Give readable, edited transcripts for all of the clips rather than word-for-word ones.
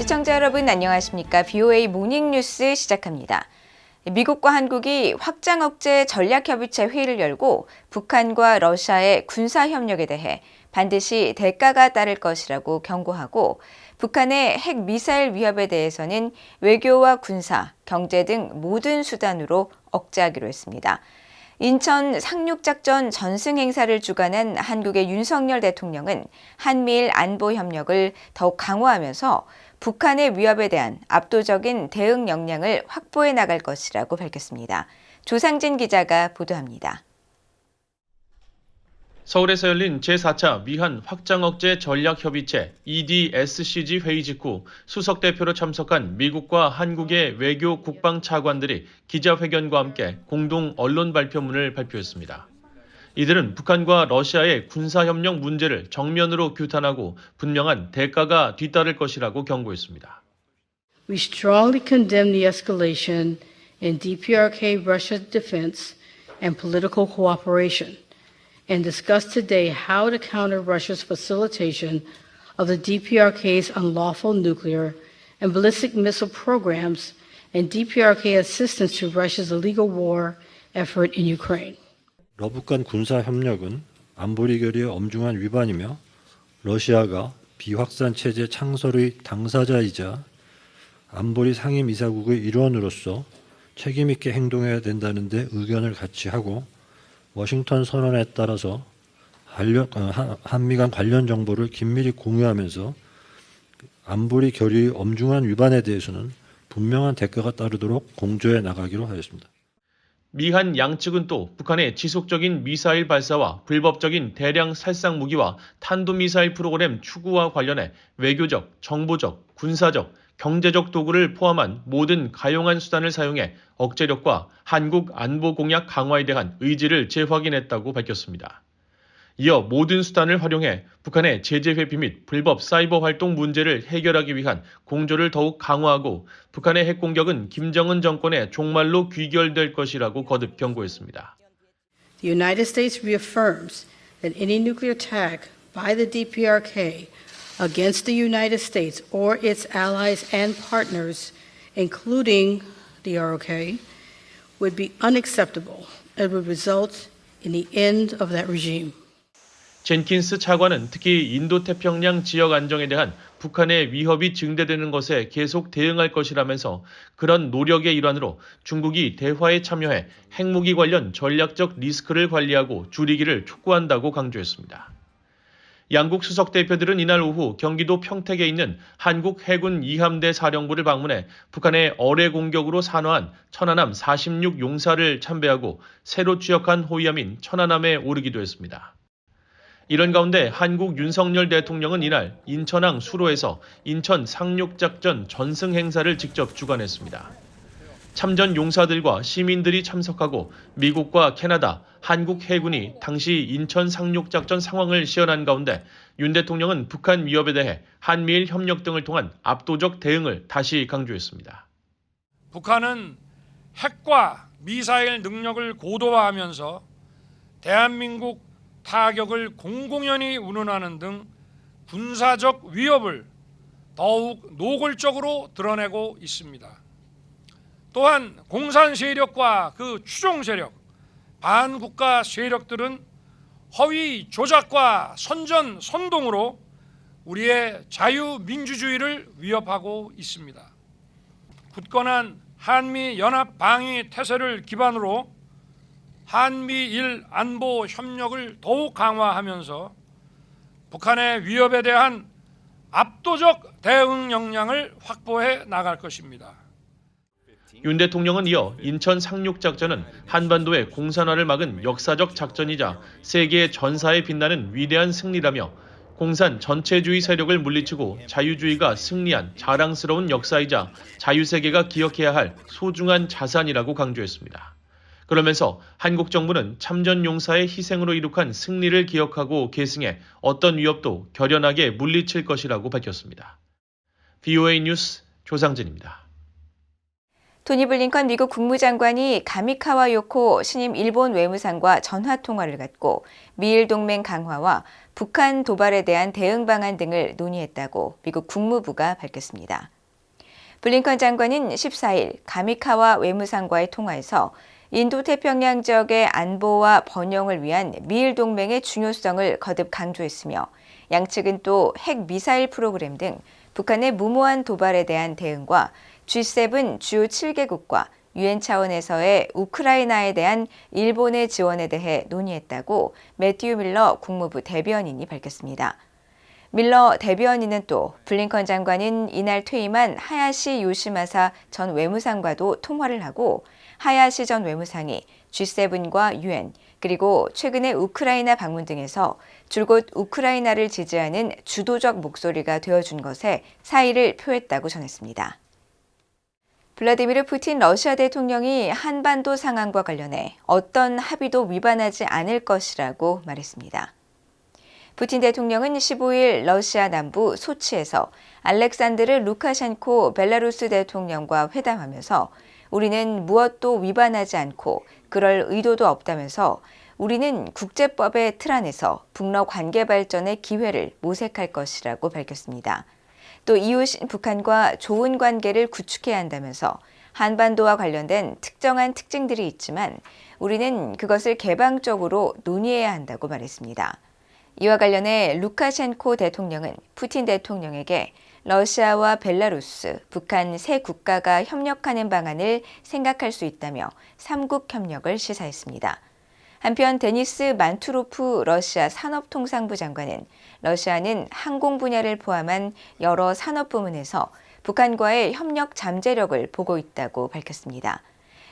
시청자 여러분 안녕하십니까? BOA 모닝뉴스 시작합니다. 미국과 한국이 확장 억제 전략협의체 회의를 열고 북한과 러시아의 군사협력에 대해 반드시 대가가 따를 것이라고 경고하고 북한의 핵미사일 위협에 대해서는 외교와 군사, 경제 등 모든 수단으로 억제하기로 했습니다. 인천 상륙작전 전승 행사를 주관한 한국의 윤석열 대통령은 한미일 안보 협력을 더욱 강화하면서 북한의 위협에 대한 압도적인 대응 역량을 확보해 나갈 것이라고 밝혔습니다. 조상진 기자가 보도합니다. 서울에서 열린 제4차 미한 확장억제 전략협의체 EDSCG 회의 직후 수석 대표로 참석한 미국과 한국의 외교 국방 차관들이 기자회견과 함께 공동 언론 발표문을 발표했습니다. 이들은 북한과 러시아의 군사협력 문제를 정면으로 규탄하고 분명한 대가가 뒤따를 것이라고 경고했습니다. We strongly condemn the escalation in DPRK Russia defense and political cooperation, and discuss today how to counter Russia's facilitation of the DPRK's unlawful nuclear and ballistic missile programs and DPRK assistance to Russia's illegal war effort in Ukraine. 러북한 군사협력은 안보리 결의의 엄중한 위반이며 러시아가 비확산 체제 창설의 당사자이자 안보리 상임이사국의 일원으로서 책임 있게 행동해야 된다는 데 의견을 같이 하고 워싱턴 선언에 따라서 한미 간 관련 정보를 긴밀히 공유하면서 안보리 결의의 엄중한 위반에 대해서는 분명한 대가가 따르도록 공조해 나가기로 하였습니다. 미한 양측은 또 북한의 지속적인 미사일 발사와 불법적인 대량 살상 무기와 탄도미사일 프로그램 추구와 관련해 외교적, 정보적, 군사적, 경제적 도구를 포함한 모든 가용한 수단을 사용해 억제력과 한국 안보 공약 강화에 대한 의지를 재확인했다고 밝혔습니다. 이어 모든 수단을 활용해 북한의 제재 회피 및 불법 사이버 활동 문제를 해결하기 위한 공조를 더욱 강화하고 북한의 핵 공격은 김정은 정권의 종말로 귀결될 것이라고 거듭 경고했습니다. The United States reaffirms that any nuclear attack by the DPRK against the United States or its allies and partners, including the ROK, would be unacceptable and would result in the end of that regime. 젠킨스 차관은 특히 인도태평양 지역 안정에 대한 북한의 위협이 증대되는 것에 계속 대응할 것이라면서 그런 노력의 일환으로 중국이 대화에 참여해 핵무기 관련 전략적 리스크를 관리하고 줄이기를 촉구한다고 강조했습니다. 양국 수석 대표들은 이날 오후 경기도 평택에 있는 한국 해군 2함대 사령부를 방문해 북한의 어뢰 공격으로 산화한 천안함 46 용사를 참배하고 새로 취역한 호위함인 천안함에 오르기도 했습니다. 이런 가운데 한국 윤석열 대통령은 이날 인천항 수로에서 인천 상륙작전 전승 행사를 직접 주관했습니다. 참전 용사들과 시민들이 참석하고 미국과 캐나다, 한국 해군이 당시 인천 상륙작전 상황을 시연한 가운데 윤 대통령은 북한 위협에 대해 한미일 협력 등을 통한 압도적 대응을 다시 강조했습니다. 북한은 핵과 미사일 능력을 고도화하면서 대한민국 타격을 공공연히 운운하는 등 군사적 위협을 더욱 노골적으로 드러내고 있습니다. 또한 공산 세력과 그 추종 세력, 반국가 세력들은 허위 조작과 선전 선동으로 우리의 자유민주주의를 위협하고 있습니다. 굳건한 한미연합방위 태세를 기반으로 한미일 안보 협력을 더욱 강화하면서 북한의 위협에 대한 압도적 대응 역량을 확보해 나갈 것입니다. 윤 대통령은 이어 인천 상륙작전은 한반도의 공산화를 막은 역사적 작전이자 세계의 전사에 빛나는 위대한 승리라며 공산 전체주의 세력을 물리치고 자유주의가 승리한 자랑스러운 역사이자 자유세계가 기억해야 할 소중한 자산이라고 강조했습니다. 그러면서 한국 정부는 참전 용사의 희생으로 이룩한 승리를 기억하고 계승해 어떤 위협도 결연하게 물리칠 것이라고 밝혔습니다. BOA 뉴스 조상진입니다. 토니 블링컨 미국 국무장관이 가미카와 요코 신임 일본 외무상과 전화통화를 갖고 미일 동맹 강화와 북한 도발에 대한 대응 방안 등을 논의했다고 미국 국무부가 밝혔습니다. 블링컨 장관은 14일 가미카와 외무상과의 통화에서 인도태평양 지역의 안보와 번영을 위한 미일 동맹의 중요성을 거듭 강조했으며 양측은 또 핵 미사일 프로그램 등 북한의 무모한 도발에 대한 대응과 G7 주요 7개국과 유엔 차원에서의 우크라이나에 대한 일본의 지원에 대해 논의했다고 매튜 밀러 국무부 대변인이 밝혔습니다. 밀러 대변인은 또 블링컨 장관은 이날 퇴임한 하야시 요시마사 전 외무상과도 통화를 하고 하야시 전 외무상이 G7과 유엔 그리고 최근에 우크라이나 방문 등에서 줄곧 우크라이나를 지지하는 주도적 목소리가 되어준 것에 사의를 표했다고 전했습니다. 블라디미르 푸틴 러시아 대통령이 한반도 상황과 관련해 어떤 합의도 위반하지 않을 것이라고 말했습니다. 푸틴 대통령은 15일 러시아 남부 소치에서 알렉산드르 루카셴코 벨라루스 대통령과 회담하면서 우리는 무엇도 위반하지 않고 그럴 의도도 없다면서 우리는 국제법의 틀 안에서 북러 관계 발전의 기회를 모색할 것이라고 밝혔습니다. 또 이웃인 북한과 좋은 관계를 구축해야 한다면서 한반도와 관련된 특정한 특징들이 있지만 우리는 그것을 개방적으로 논의해야 한다고 말했습니다. 이와 관련해 루카셴코 대통령은 푸틴 대통령에게 러시아와 벨라루스, 북한 세 국가가 협력하는 방안을 생각할 수 있다며 3국 협력을 시사했습니다. 한편 데니스 만투로프 러시아 산업통상부 장관은 러시아는 항공 분야를 포함한 여러 산업 부문에서 북한과의 협력 잠재력을 보고 있다고 밝혔습니다.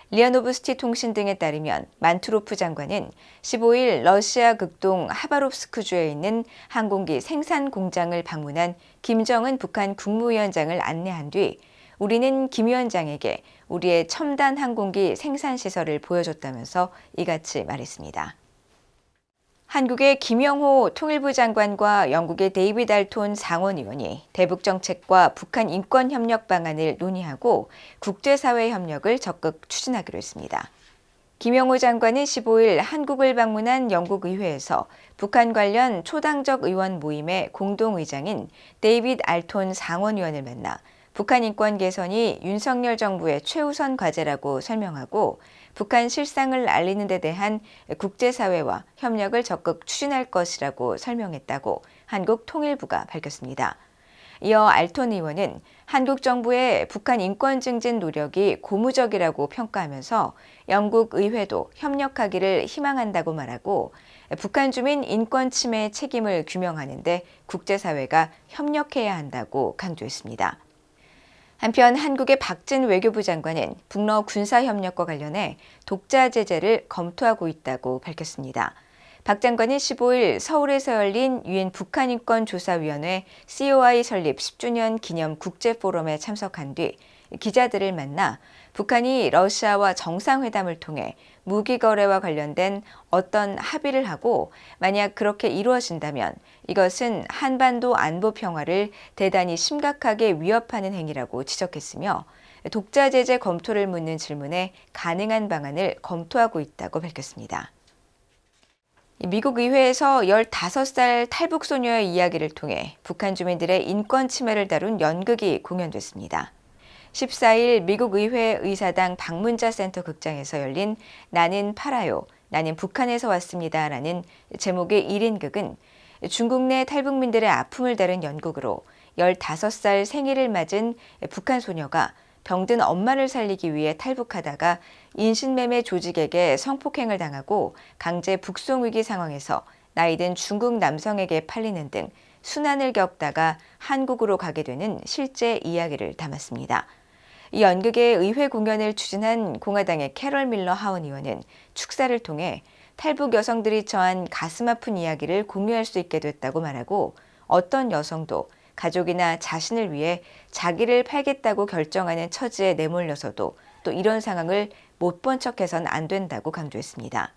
리아노브스티 통신 등에 따르면 만투로프 장관은 15일 러시아 극동 하바롭스크주에 있는 항공기 생산 공장을 방문한 김정은 북한 국무위원장을 안내한 뒤 우리는 김 위원장에게 우리의 첨단 항공기 생산 시설을 보여줬다면서 이같이 말했습니다. 한국의 김영호 통일부 장관과 영국의 데이비드 알톤 상원의원이 대북 정책과 북한 인권 협력 방안을 논의하고 국제사회 협력을 적극 추진하기로 했습니다. 김영호 장관은 15일 한국을 방문한 영국 의회에서 북한 관련 초당적 의원 모임의 공동의장인 데이비드 알톤 상원의원을 만나 북한 인권 개선이 윤석열 정부의 최우선 과제라고 설명하고 북한 실상을 알리는 데 대한 국제사회와 협력을 적극 추진할 것이라고 설명했다고 한국 통일부가 밝혔습니다. 이어 알톤 의원은 한국 정부의 북한 인권 증진 노력이 고무적이라고 평가하면서 영국 의회도 협력하기를 희망한다고 말하고 북한 주민 인권 침해 책임을 규명하는 데 국제사회가 협력해야 한다고 강조했습니다. 한편 한국의 박진 외교부 장관은 북러 군사협력과 관련해 독자 제재를 검토하고 있다고 밝혔습니다. 박 장관은 15일 서울에서 열린 유엔 북한인권조사위원회 COI 설립 10주년 기념 국제포럼에 참석한 뒤 기자들을 만나 북한이 러시아와 정상회담을 통해 무기 거래와 관련된 어떤 합의를 하고 만약 그렇게 이루어진다면 이것은 한반도 안보 평화를 대단히 심각하게 위협하는 행위라고 지적했으며 독자 제재 검토를 묻는 질문에 가능한 방안을 검토하고 있다고 밝혔습니다. 미국 의회에서 15살 탈북 소녀의 이야기를 통해 북한 주민들의 인권 침해를 다룬 연극이 공연됐습니다. 14일 미국 의회 의사당 방문자 센터 극장에서 열린 나는 팔아요, 나는 북한에서 왔습니다라는 제목의 1인극은 중국 내 탈북민들의 아픔을 다룬 연극으로 15살 생일을 맞은 북한 소녀가 병든 엄마를 살리기 위해 탈북하다가 인신매매 조직에게 성폭행을 당하고 강제 북송 위기 상황에서 나이든 중국 남성에게 팔리는 등 순환을 겪다가 한국으로 가게 되는 실제 이야기를 담았습니다. 이 연극의 의회 공연을 추진한 공화당의 캐럴 밀러 하원 의원은 축사를 통해 탈북 여성들이 처한 가슴 아픈 이야기를 공유할 수 있게 됐다고 말하고 어떤 여성도 가족이나 자신을 위해 자기를 팔겠다고 결정하는 처지에 내몰려서도 또 이런 상황을 못 본 척해선 안 된다고 강조했습니다.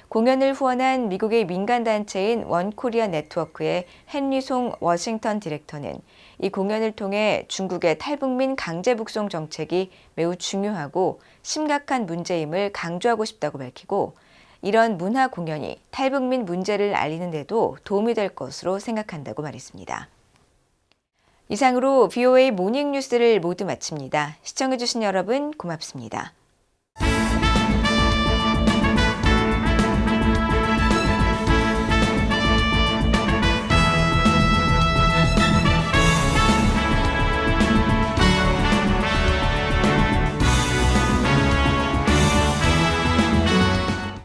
공연을 후원한 미국의 민간단체인 원코리아 네트워크의 헨리송 워싱턴 디렉터는 이 공연을 통해 중국의 탈북민 강제 북송 정책이 매우 중요하고 심각한 문제임을 강조하고 싶다고 밝히고 이런 문화 공연이 탈북민 문제를 알리는 데도 도움이 될 것으로 생각한다고 말했습니다. 이상으로 VOA 모닝뉴스를 모두 마칩니다. 시청해주신 여러분 고맙습니다.